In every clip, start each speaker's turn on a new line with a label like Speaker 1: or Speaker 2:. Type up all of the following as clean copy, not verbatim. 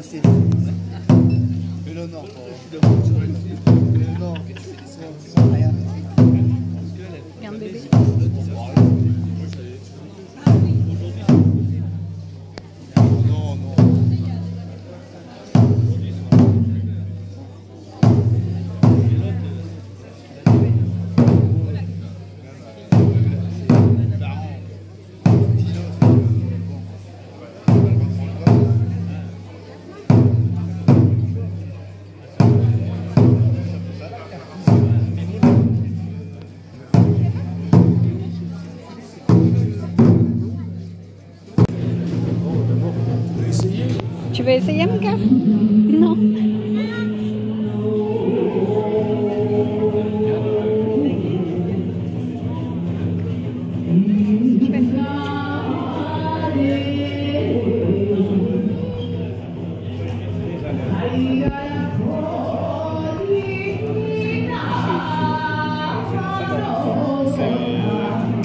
Speaker 1: passer. Mais là, non. Non, sans rien.
Speaker 2: Regarde bébé.
Speaker 1: Non, non.
Speaker 2: Tu veux essayer, mon gars? Non.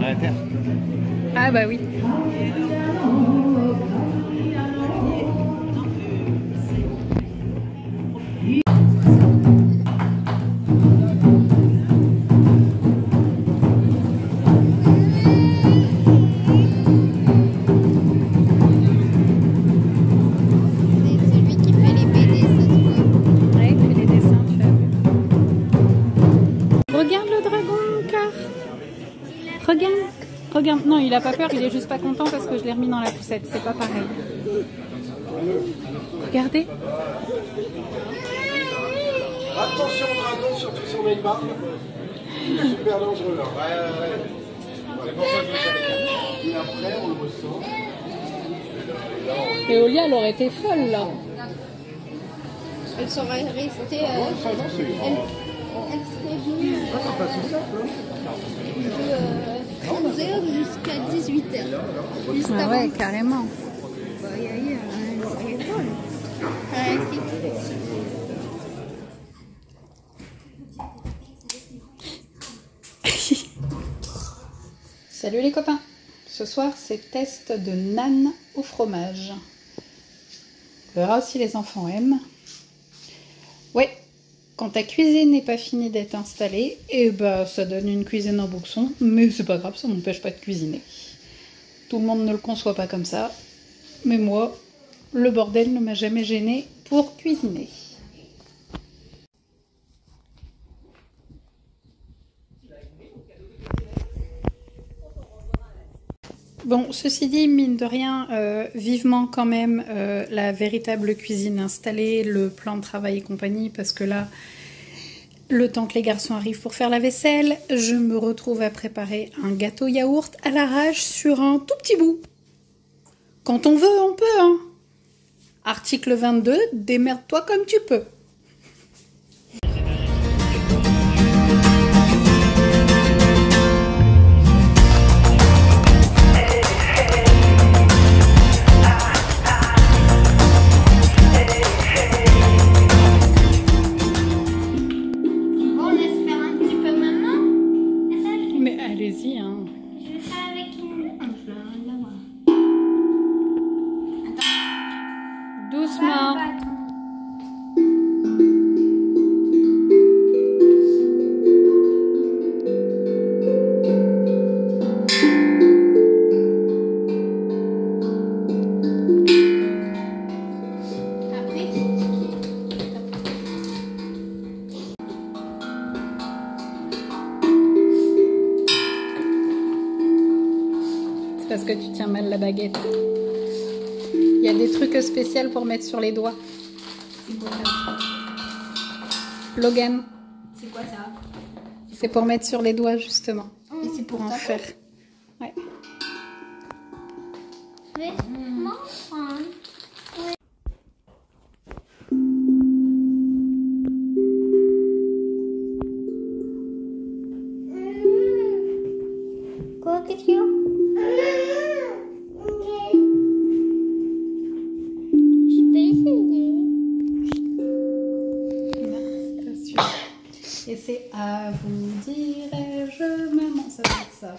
Speaker 1: À la terre.
Speaker 2: Ah bah oui. Regarde le dragon, car. Regarde. Regarde. Non, il a pas peur, il est juste pas content parce que je l'ai remis dans la poussette. C'est pas pareil. Regardez.
Speaker 3: Attention au dragon, surtout si on met une barre. C'est super dangereux là. Ouais. C'est pour ça que je le Et après, on le ressort.
Speaker 2: Et Olia, elle aurait été folle là.
Speaker 4: Elle serait restée.
Speaker 3: Ça, non, c'est
Speaker 4: Elle serait venue
Speaker 3: c'est pas si simple.
Speaker 4: de 11h jusqu'à 18h. Juste
Speaker 2: Ah
Speaker 4: avant.
Speaker 2: ouais, carrément.
Speaker 4: Bah, elle serait folle. Elle est restée.
Speaker 2: Salut les copains. Ce soir, c'est test de nan au fromage. On verra si les enfants aiment. Ouais, quand ta cuisine n'est pas finie d'être installée, et bah ça donne une cuisine en boxon, mais c'est pas grave, ça m'empêche pas de cuisiner. Tout le monde ne le conçoit pas comme ça, mais moi, le bordel ne m'a jamais gênée pour cuisiner. Bon, ceci dit, mine de rien, vivement quand même la véritable cuisine installée, le plan de travail et compagnie, parce que là, le temps que les garçons arrivent pour faire la vaisselle, je me retrouve à préparer un gâteau yaourt à l'arrache sur un tout petit bout. Quand on veut, on peut, hein. Article 22, démerde-toi comme tu peux. Allez-y, hein.
Speaker 4: Je vais faire avec une.
Speaker 2: Doucement. Parce que tu tiens mal la baguette. Il y a des trucs spéciaux pour mettre sur les doigts.
Speaker 4: C'est quoi ça?
Speaker 2: Logan,
Speaker 4: C'est quoi ça?
Speaker 2: c'est pour mettre sur les doigts justement.
Speaker 4: Et c'est pour
Speaker 2: En
Speaker 4: ta
Speaker 2: faire. Ouais.
Speaker 4: Quoi, qu'est-ce qu'il y a? Je peux essayer.
Speaker 2: Et c'est à vous, dirais-je, maman, ça va être ça.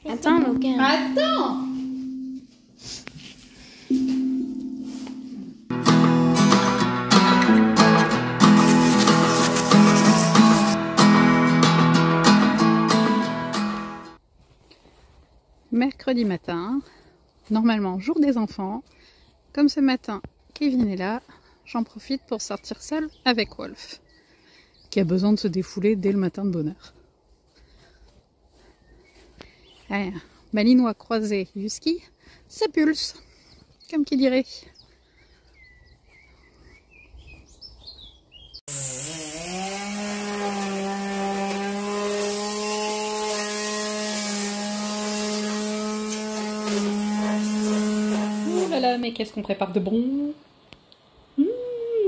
Speaker 4: Attends, Logan.
Speaker 2: Attends! mercredi matin, normalement jour des enfants. Comme ce matin, Kevin est là, j'en profite pour sortir seule avec Wolf, qui a besoin de se défouler dès le matin de bonne heure. Allez, Malinois croisé Husky, ça pulse, comme qui dirait. Mais qu'est-ce qu'on prépare de bon?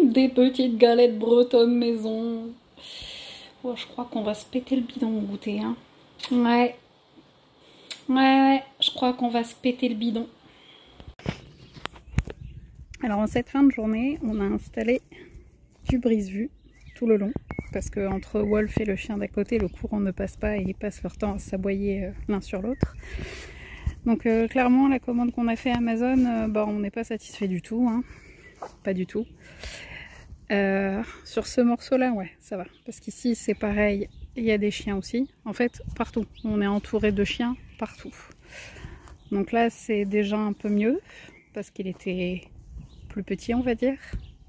Speaker 2: Des petites galettes bretonnes maison. Oh, je crois qu'on va se péter le bidon au goûter. Hein. Ouais, je crois qu'on va se péter le bidon. Alors en cette fin de journée, on a installé du brise-vue tout le long. Parce que entre Wolf et le chien d'à côté, le courant ne passe pas et ils passent leur temps à s'aboyer l'un sur l'autre. Donc clairement la commande qu'on a fait Amazon, on n'est pas satisfait du tout, hein. Pas du tout. Sur ce morceau là, ouais, ça va. Parce qu'ici c'est pareil, il y a des chiens aussi. En fait, partout. On est entouré de chiens partout. Donc là c'est déjà un peu mieux, parce qu'il était plus petit on va dire.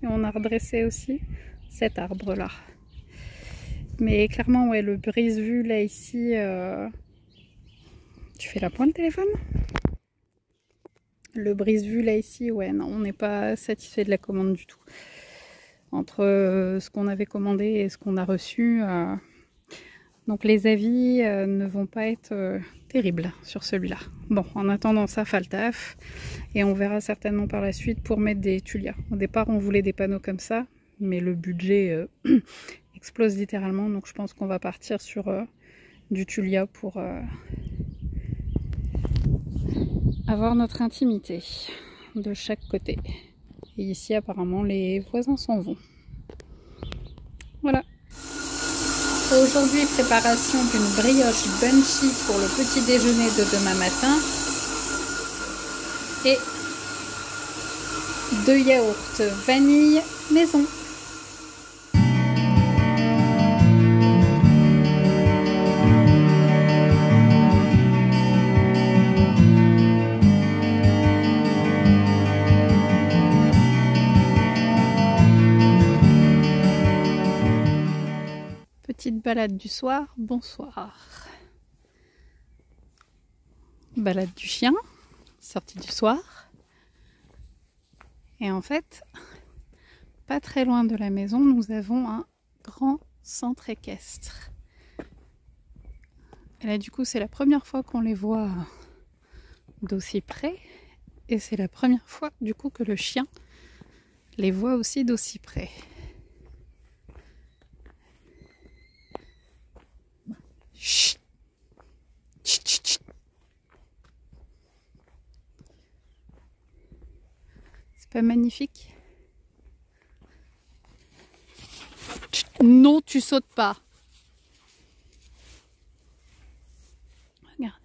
Speaker 2: Et on a redressé aussi cet arbre là. Mais clairement ouais, le brise-vue là ici... Tu fais la pointe téléphone? Le brise-vue là ici, ouais, non, on n'est pas satisfait de la commande du tout. Entre ce qu'on avait commandé et ce qu'on a reçu, donc les avis ne vont pas être terribles sur celui-là. Bon, en attendant ça, fait le taf. Et on verra certainement par la suite pour mettre des tuiles. Au départ, on voulait des panneaux comme ça, mais le budget explose littéralement. Donc je pense qu'on va partir sur du tuilia pour... avoir notre intimité de chaque côté. Et ici apparemment les voisins s'en vont. Voilà. Aujourd'hui préparation d'une brioche Bunchy pour le petit déjeuner de demain matin. Et 2 yaourts vanille maison. Petite balade du soir, bonsoir. Balade du chien, sortie du soir. Et en fait, pas très loin de la maison, nous avons un grand centre équestre. Et là du coup c'est la première fois qu'on les voit d'aussi près. Et c'est la première fois du coup que le chien les voit aussi d'aussi près. Chut. Chut, chut, chut. C'est pas magnifique? Chut. Non, tu sautes pas. Regardez.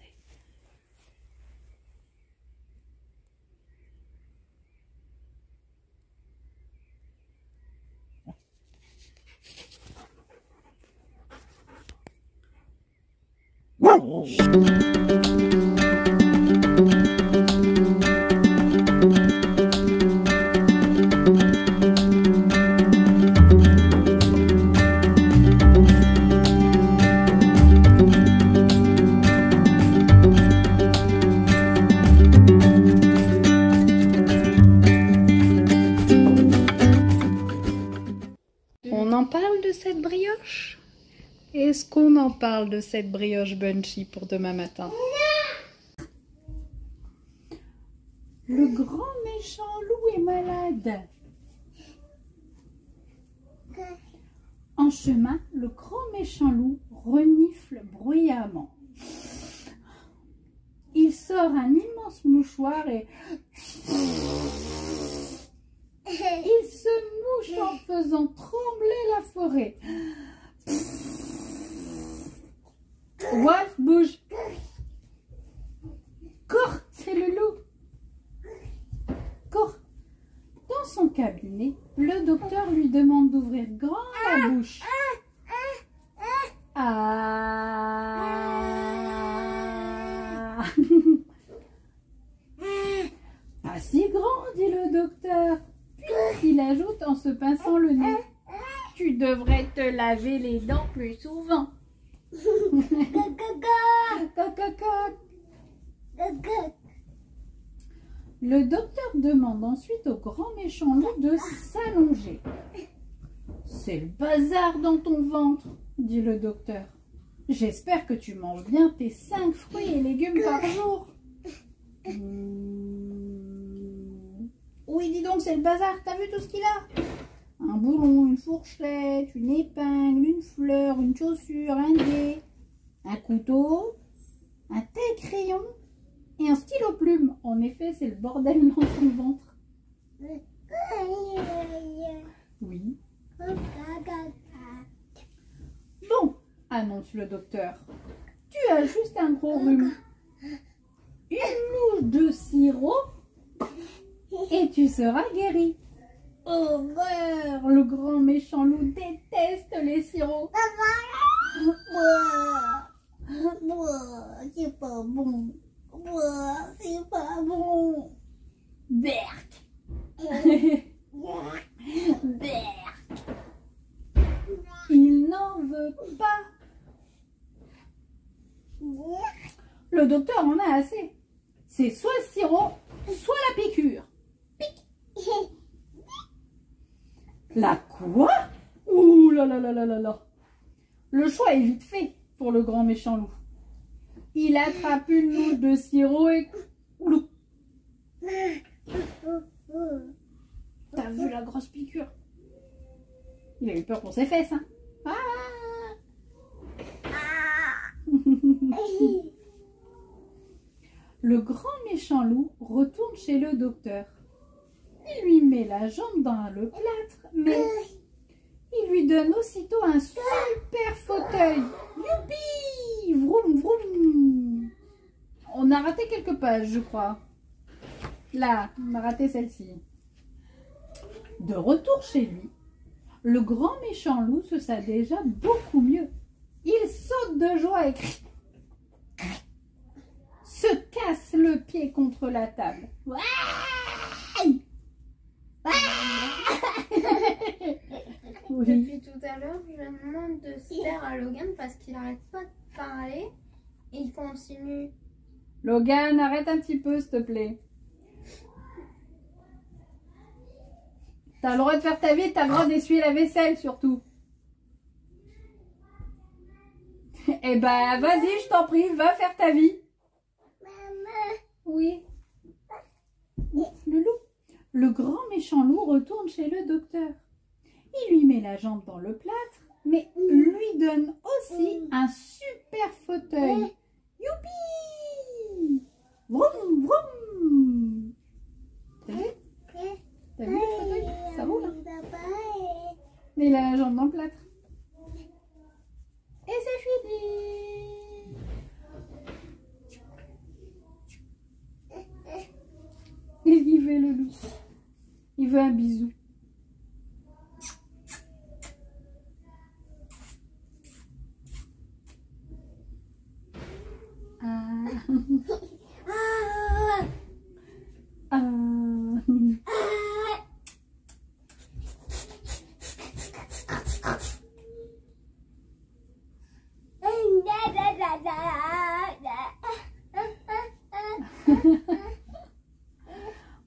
Speaker 2: On en parle de cette brioche? Est-ce qu'on en parle de cette brioche Bunchy pour demain matin? Le grand méchant loup est malade. En chemin, le grand méchant loup renifle bruyamment. Il sort un immense mouchoir et... il se mouche en faisant trembler la forêt. Wolf, bouge. Cours, c'est le loup. Cours. Dans son cabinet, le docteur lui demande d'ouvrir grand la bouche. Ah. si grand, dit le docteur. Puis il ajoute en se pinçant le nez. Tu devrais te laver les dents plus souvent. Le docteur demande ensuite au grand méchant loup de s'allonger. C'est le bazar dans ton ventre, dit le docteur. J'espère que tu manges bien tes 5 fruits et légumes par jour. Oui, dis donc, c'est le bazar. T'as vu tout ce qu'il a? Un boulon, une fourchette, une épingle, une fleur, une chaussure, un dé, un couteau, un taille-crayon et un stylo plume. En effet, c'est le bordel dans son ventre. Oui. Bon, annonce le docteur. Tu as juste un gros rhume. Une louche de sirop et tu seras guéri. Horreur! Le grand méchant loup déteste les sirops. C'est pas bon. C'est pas bon. Berk. Berk. Il n'en veut pas. Le docteur en a assez. C'est soit le sirop, soit la piqûre. Pic. La quoi? Ouh là là là là là là. Le choix est vite fait pour le grand méchant loup. Il attrape une louche de sirop et... Oulou. T'as vu la grosse piqûre? Il a eu peur pour ses fesses, hein? Ah. Le grand méchant loup retourne chez le docteur. Il lui met la jambe dans le plâtre, mais il lui donne aussitôt un super fauteuil. Youpi! Vroom, vroom! On a raté quelques pages, je crois. Là, on a raté celle-ci. De retour chez lui, le grand méchant loup se sent déjà beaucoup mieux. Il saute de joie et crie. Se casse le pied contre la table. Ouais! Oui.
Speaker 4: Depuis tout à l'heure, je demande de se taire à Logan parce qu'il n'arrête pas de parler et il continue.
Speaker 2: Logan, arrête un petit peu, s'il te plaît. T'as le droit de faire ta vie, t'as le droit d'essuyer la vaisselle surtout. Eh ben, vas-y, je t'en prie, va faire ta vie.
Speaker 4: Maman.
Speaker 2: Oui. Le loup. Le grand méchant loup retourne chez le docteur. Il lui met la jambe dans le plâtre, mais lui donne aussi un super fauteuil. Youpi! Vroom, vroom! T'as vu? T'as vu le fauteuil? Ça roule, hein? Mais il a la jambe dans le plâtre. Et c'est fini! Qu'est-ce qu'il fait, le loup? Il veut un bisou. Ah. Ah.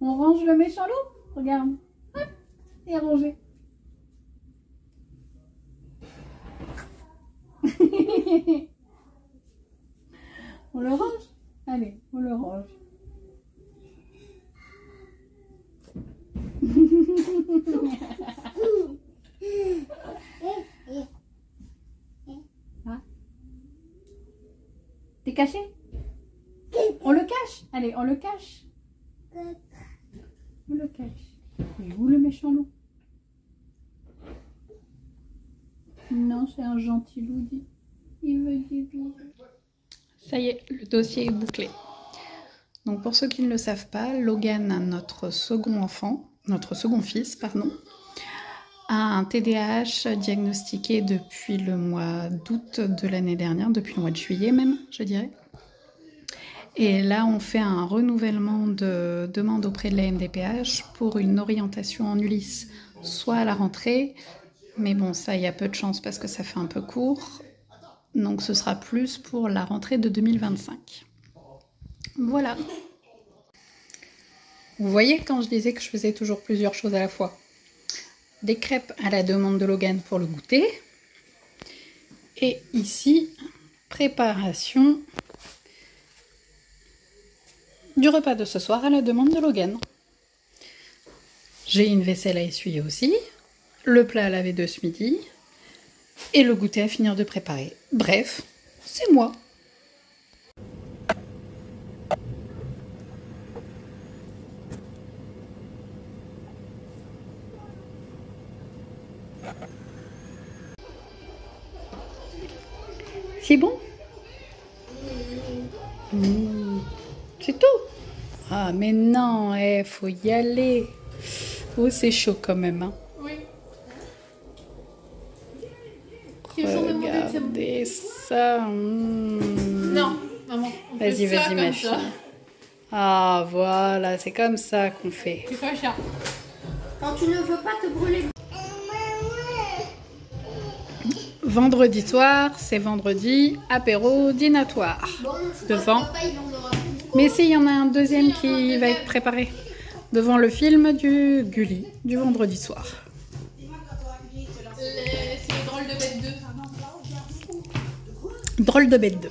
Speaker 2: On range le méchant loup? Regarde. Hop, il est rangé. On le range? Allez, on le range. Ah. T'es caché? On le cache? Allez, on le cache. On le cache. Et où le méchant loup? Non, c'est un gentil loup, dit. Il veut des bisous. Ça y est, le dossier est bouclé. Donc pour ceux qui ne le savent pas, Logan, notre second fils, a un TDAH diagnostiqué depuis le mois d'août de l'année dernière, depuis le mois de juillet même, je dirais. Et là, on fait un renouvellement de demande auprès de la MDPH pour une orientation en Ulysse, soit à la rentrée, mais bon, ça, il y a peu de chance parce que ça fait un peu court. Donc, ce sera plus pour la rentrée de 2025. Voilà. Vous voyez quand je disais que je faisais toujours plusieurs choses à la fois. Des crêpes à la demande de Logan pour le goûter. Et ici, préparation du repas de ce soir à la demande de Logan. J'ai une vaisselle à essuyer aussi, le plat à laver de ce midi et le goûter à finir de préparer. Bref, c'est moi. C'est bon? C'est tout? Ah mais non, faut y aller. Oh, c'est chaud quand même. Hein.
Speaker 5: Oui.
Speaker 2: Regardez ça.
Speaker 5: Non, maman.
Speaker 2: Vas-y, vas-y, ma fille. Ah, voilà, c'est comme ça qu'on fait.
Speaker 5: C'est pas cher.
Speaker 4: Quand tu ne veux pas te brûler.
Speaker 2: Vendredi soir, c'est vendredi, apéro dînatoire.
Speaker 4: Bon, je
Speaker 2: Devant.
Speaker 4: pense que papa, il en aura plus.
Speaker 2: Mais si, il y en a un deuxième qui va être préparé. Devant le film du Gulli, du vendredi soir.
Speaker 5: C'est le drôle de bête 2.
Speaker 2: Drôle de bête 2.